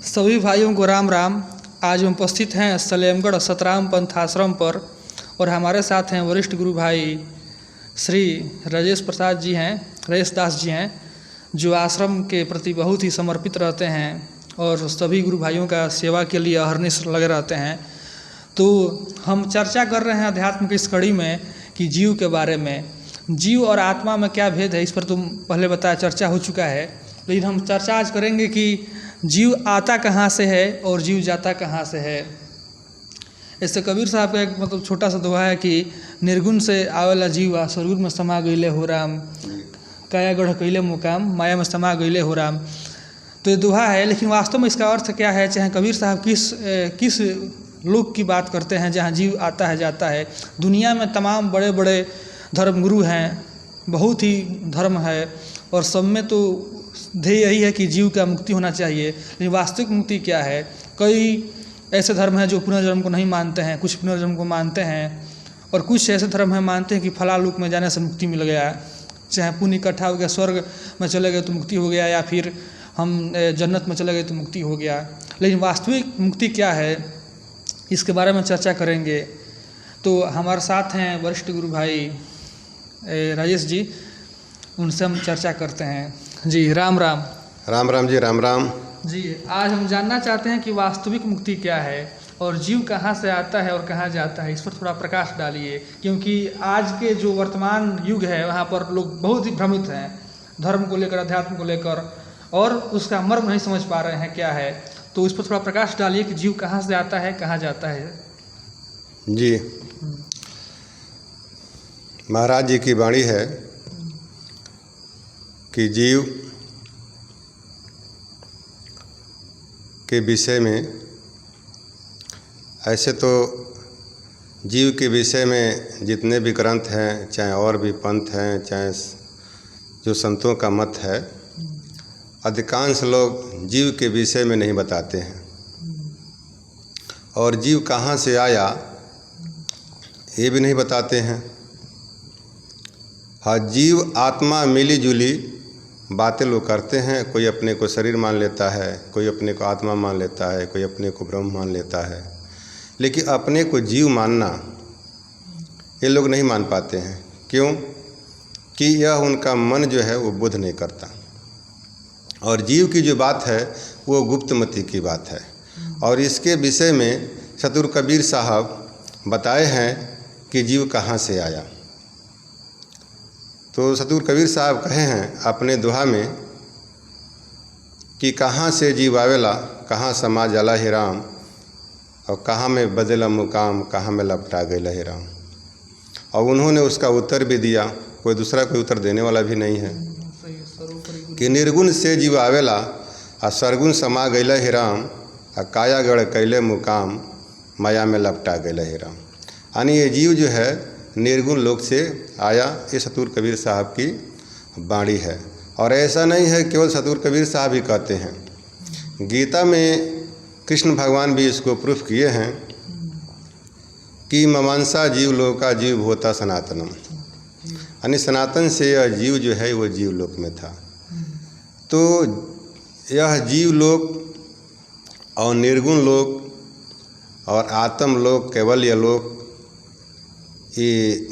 सभी भाइयों को राम राम। आज हम उपस्थित हैं सलेमगढ़ सतराम पंथ आश्रम पर और हमारे साथ हैं वरिष्ठ गुरु भाई श्री राजेश प्रसाद जी हैं, राजेश दास जी हैं, जो आश्रम के प्रति बहुत ही समर्पित रहते हैं और सभी गुरु भाइयों का सेवा के लिए अहरनिश लगे रहते हैं। तो हम चर्चा कर रहे हैं अध्यात्म की इस कड़ी में कि जीव के बारे में, जीव और आत्मा में क्या भेद है, इस पर तुम पहले बताया चर्चा हो चुका है। लेकिन हम चर्चा आज करेंगे कि जीव आता कहाँ से है और जीव जाता कहाँ से है। इससे कबीर साहब का एक छोटा सा दोहा है कि निर्गुण से आवेला जीवा सरगुण में समा गईले हो राम, काया गढ़ कैले मुकाम माया में समा गईले हो राम। तो ये दोहा है, लेकिन वास्तव में इसका अर्थ क्या है, चाहे कबीर साहब किस लोक की बात करते हैं जहाँ जीव आता है जाता है। दुनिया में तमाम बड़े बड़े धर्मगुरु हैं, बहुत ही धर्म है और सब में तो ध्येय यही है कि जीव का मुक्ति होना चाहिए। लेकिन वास्तविक मुक्ति क्या है? कई ऐसे धर्म हैं जो पुनर्जन्म को नहीं मानते हैं, कुछ पुनर्जन्म को मानते हैं और कुछ ऐसे धर्म हैं मानते हैं कि फला लोक में जाने से मुक्ति मिल गया, चाहे पुण्य इकट्ठा हो गया स्वर्ग में चले गए तो मुक्ति हो गया, या फिर हम जन्नत में चले गए तो मुक्ति हो गया। लेकिन वास्तविक मुक्ति क्या है, इसके बारे में चर्चा करेंगे। तो हमारे साथ हैं वरिष्ठ गुरु भाई राजेश जी, उनसे हम चर्चा करते हैं। जी राम राम। राम राम जी, राम राम जी। आज हम जानना चाहते हैं कि वास्तविक मुक्ति क्या है और जीव कहाँ से आता है और कहाँ जाता है, इस पर थोड़ा प्रकाश डालिए। क्योंकि आज के जो वर्तमान युग है वहाँ पर लोग बहुत ही भ्रमित हैं धर्म को लेकर, अध्यात्म को लेकर, और उसका मर्म नहीं समझ पा रहे हैं क्या है। तो इस पर थोड़ा प्रकाश डालिए कि जीव कहाँ से आता है, कहाँ जाता है। जी। महाराज जी की वाणी है कि जीव के विषय में, ऐसे तो जीव के विषय में जितने भी ग्रंथ हैं, चाहे और भी पंथ हैं, चाहे जो संतों का मत है, अधिकांश लोग जीव के विषय में नहीं बताते हैं। और जीव कहाँ से आया ये भी नहीं बताते हैं। हाँ, जीव आत्मा मिली जुली बातें लोग करते हैं। कोई अपने को शरीर मान लेता है, कोई अपने को आत्मा मान लेता है, कोई अपने को ब्रह्म मान लेता है, लेकिन अपने को जीव मानना ये लोग नहीं मान पाते हैं। क्यों? कि यह उनका मन जो है वो बोध नहीं करता। और जीव की जो बात है वो गुप्तमति की बात है। और इसके विषय में सतगुरु कबीर साहब बताए हैं कि जीव कहाँ से आया। तो सतगुरु कबीर साहब कहे हैं अपने दोहा में कि कहाँ से जीव आवेला, कहाँ समा जाला हे राम, और कहाँ में बदला मुकाम, कहाँ में लपटा गए हे राम। और उन्होंने उसका उत्तर भी दिया, कोई दूसरा कोई उत्तर देने वाला भी नहीं है, कि निर्गुण से जीव आवेला आ सरगुण समा गईले हे राम, आ कायागढ़ कैले मुकाम माया में लपटा गईले हे राम। यानी ये जीव जो है निर्गुण लोक से आया। ये सतगुरु कबीर साहब की वाणी है। और ऐसा नहीं है केवल सतगुरु कबीर साहब ही कहते हैं, गीता में कृष्ण भगवान भी इसको प्रूफ किए हैं कि ममांसा जीव लोका जीव भूता सनातनम, यानी सनातन से यह जीव जो है वो जीव लोक में था। तो यह जीव लोक और निर्गुण लोक और आत्म लोक, कैवल्य लोक, ये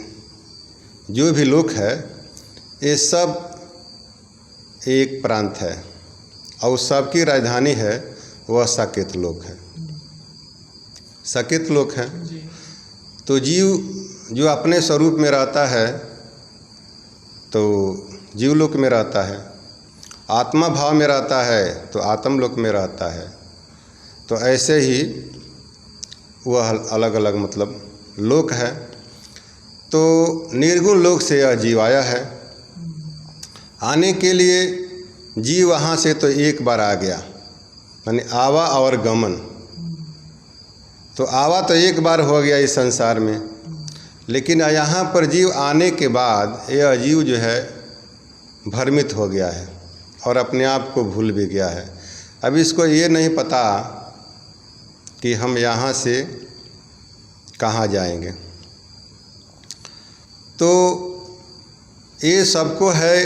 जो भी लोक है ये सब एक प्रांत है और सबकी राजधानी है वह साकेत लोक है, साकेत लोक है। तो जीव जो अपने स्वरूप में रहता है तो जीवलोक में रहता है, आत्मा भाव में रहता है तो आत्मलोक में रहता है। तो ऐसे ही वह अलग अलग मतलब लोक है। तो निर्गुण लोक से यह जीव आया है। आने के लिए जीव वहाँ से तो एक बार आ गया, यानी आवा और गमन। तो आवा तो एक बार हो गया इस संसार में, लेकिन यहाँ पर जीव आने के बाद यह जीव जो है भ्रमित हो गया है और अपने आप को भूल भी गया है। अब इसको ये नहीं पता कि हम यहाँ से कहाँ जाएंगे। तो ये सबको है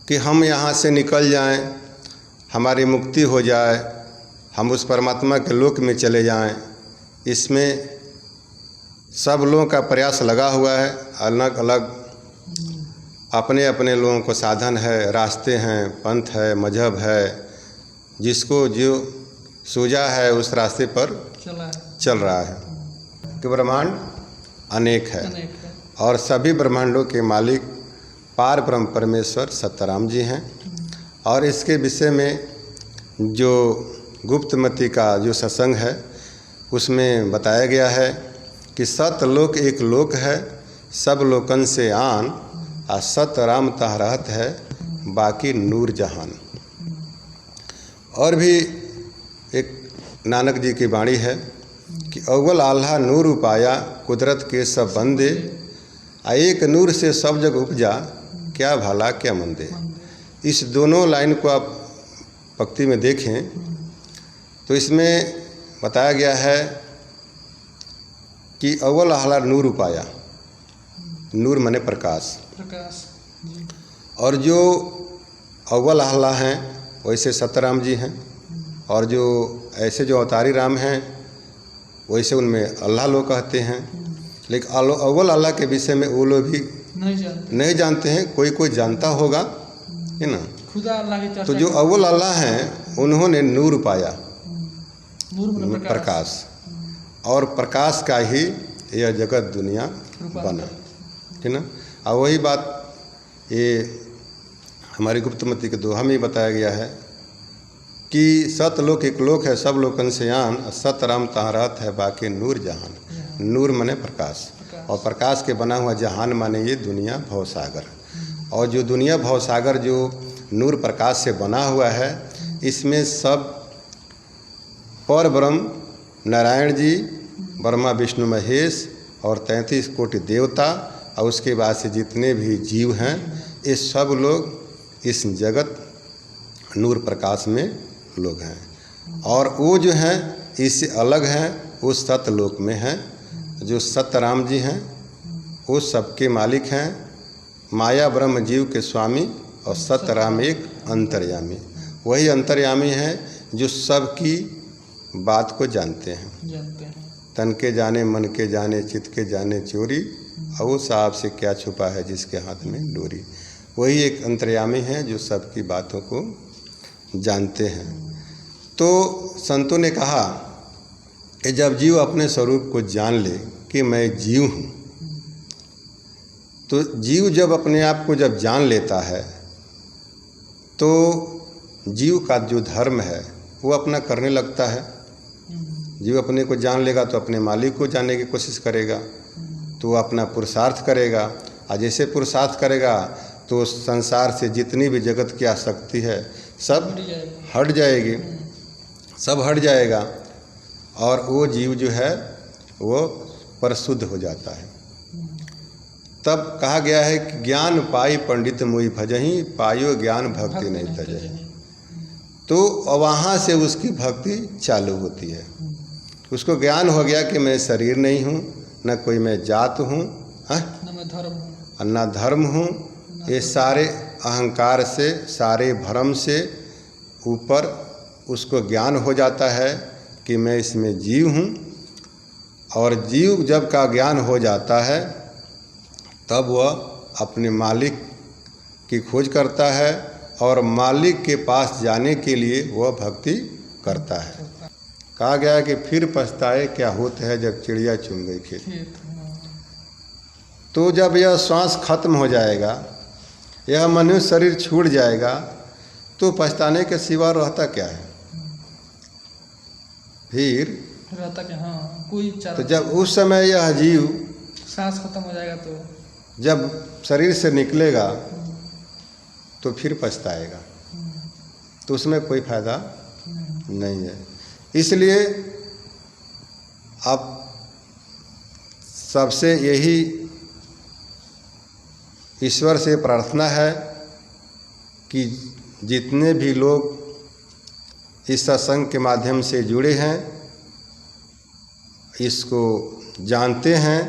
कि हम यहाँ से निकल जाएं, हमारी मुक्ति हो जाए, हम उस परमात्मा के लोक में चले जाएं, इसमें सब लोगों का प्रयास लगा हुआ है। अलग अलग अपने अपने लोगों को साधन है, रास्ते हैं, पंथ है, मजहब है, जिसको जो सूझा है उस रास्ते पर चल रहा है। कि ब्रह्मांड अनेक है और सभी ब्रह्मांडों के मालिक पार ब्रह्म परमेश्वर सत्यराम जी हैं। और इसके विषय में जो गुप्तमति का जो सत्संग है उसमें बताया गया है कि सतलोक एक लोक है, सब लोकन से आन, आ सतराम तह रहत है, बाकी नूर जहान। और भी एक नानक जी की वाणी है कि अव्वल आल्हा नूर उपाया, कुदरत के सब बंदे, आ एक नूर से सब जग उपजा, क्या भला क्या मंदे। इस दोनों लाइन को आप पंक्ति में देखें तो इसमें बताया गया है कि अव्वल आल्हा नूर उपाया, नूर माने प्रकाश, और जो अव्वल आल्हा हैं वैसे सत्यराम जी हैं, और जो ऐसे जो अवतारी राम हैं वैसे उनमें अल्लाह लोग कहते हैं। लेकिन अव्वल अल्लाह के विषय में वो लोग भी नहीं जानते हैं, कोई कोई जानता होगा, है ना। खुदा अल्लाह की चर्चा। तो जो अव्वल अल्लाह हैं उन्होंने नूर पाया, प्रकाश, और प्रकाश का ही यह जगत दुनिया बना, है ना। और वही बात ये हमारी गुप्तमति के दोहा में बताया गया है कि सतलोक एक लोक है, सब लोकन से आन, सतराम तहाँ रहत है, बाकी नूर जहान। नूर माने प्रकाश, और प्रकाश के बना हुआ जहान माने ये दुनिया भवसागर। और जो दुनिया भवसागर जो नूर प्रकाश से बना हुआ है, इसमें सब पर ब्रह्म नारायण जी, ब्रह्मा विष्णु महेश और 33 कोटि देवता, और उसके बाद से जितने भी जीव हैं ये सब लोग इस जगत नूर प्रकाश में लोग हैं। और वो जो हैं इससे अलग हैं, वो सतलोक में हैं, जो सत्यराम जी हैं वो सबके मालिक हैं, माया ब्रह्म जीव के स्वामी, और सत्यराम एक अंतर्यामी। वही अंतर्यामी हैं जो सबकी बात को जानते हैं। तन के जाने मन के जाने, चित्त के जाने चोरी, और वो साहब से क्या छुपा है जिसके हाथ में डोरी। वही एक अंतर्यामी है जो सबकी बातों को जानते हैं। तो संतों ने कहा कि जब जीव अपने स्वरूप को जान ले कि मैं जीव हूँ, तो जीव जब अपने आप को जब जान लेता है तो जीव का जो धर्म है वो अपना करने लगता है। जीव अपने को जान लेगा तो अपने मालिक को जानने की कोशिश करेगा, तो वो अपना पुरुषार्थ करेगा, और जैसे पुरुषार्थ करेगा तो संसार से जितनी भी जगत की आसक्ति है सब हट जाएगी, सब हट जाएगा, और वो जीव जो है वो परशुद्ध हो जाता है। तब कहा गया है कि ज्ञान पाई पंडित मुई भजही, पायो ज्ञान भक्ति नहीं तजही। तो वहाँ से उसकी भक्ति चालू होती है। उसको ज्ञान हो गया कि मैं शरीर नहीं हूँ, न कोई मैं जात हूँ, न धर्म हूँ। ये सारे अहंकार से, सारे भ्रम से ऊपर उसको ज्ञान हो जाता है कि मैं इसमें जीव हूँ। और जीव जब का ज्ञान हो जाता है तब वह अपने मालिक की खोज करता है, और मालिक के पास जाने के लिए वह भक्ति करता है। कहा गया है कि फिर पछताए क्या होता है जब चिड़िया चुन गई खेत। तो जब यह श्वास खत्म हो जाएगा, यह मनुष्य शरीर छूट जाएगा, तो पछताने के सिवा रहता क्या है फिर रहता क्या। हाँ, कोई चारा। तो जब उस समय यह जीव सांस खत्म हो जाएगा, तो जब शरीर से निकलेगा तो फिर पछताएगा, तो उसमें कोई फायदा नहीं है। इसलिए अब सबसे यही ईश्वर से प्रार्थना है कि जितने भी लोग इस सत्संग के माध्यम से जुड़े हैं, इसको जानते हैं,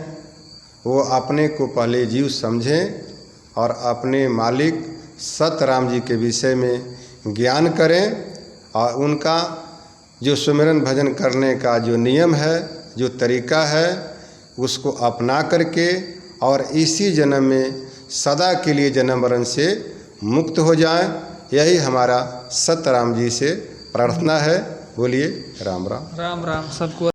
वो अपने को पहले जीव समझें और अपने मालिक सतराम जी के विषय में ज्ञान करें, और उनका जो सुमिरन भजन करने का जो नियम है, जो तरीका है, उसको अपना करके और इसी जन्म में सदा के लिए जन्म मरण से मुक्त हो जाए। यही हमारा सतराम जी से प्रार्थना है। बोलिए राम राम। राम राम सबको।